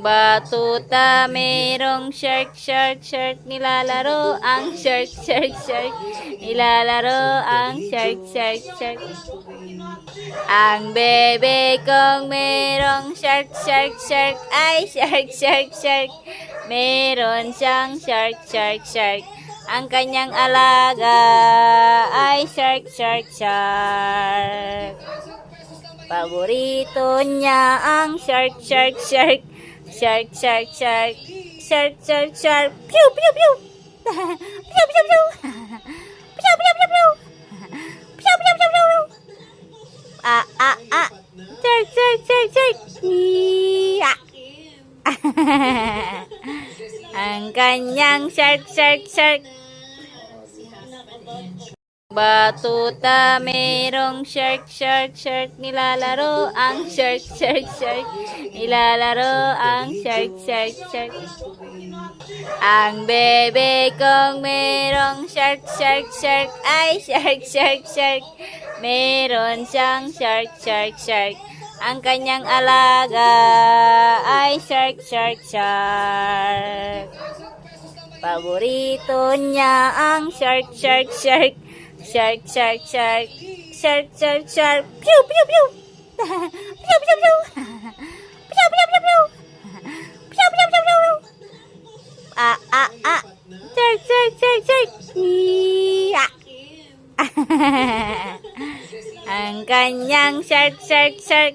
Batuta, merong shark, shark, shark, nilalaro ang shark, shark, shark, nilalaro ang shark, shark, shark. Ang bebe kong merong shark, shark, shark, ay shark, shark, shark, meron siyang shark, shark, shark. Ang kanyang alaga ay shark, shark, shark. Paborito niya ang shark, shark, shark. Shark, shark, shark. Shark, shark, shark. Pew, pew, pew. Pew, pew, pew. Pew, pew, pew, pew. Pew, pew, pew, pew. Ah, ah, ah. Shark, shark, shark, shark. Yeah. Ang kanyang shark, shark, shark. Batuta, merong shark, shark, shark, nilalaro ang shark, shark, shark, nilalaro ang shark, shark, shark. Ang bebe kong merong shark, shark, shark, ay shark, shark, shark, meron siyang shark, shark, shark. Ang kanyang alaga ay shark, shark, shark. Paborito niya ang shark, shark, shark. Shark, shark, shark. Shark, shark, shark. Pew, pew, pew. Pew, pew, pew. Pew, pew, pew, pew. Pew, pew, pew, pew. Ah, ah, ah. Shark, shark, shark, shark. Yeah. Ang kanyang shark, shark, shark.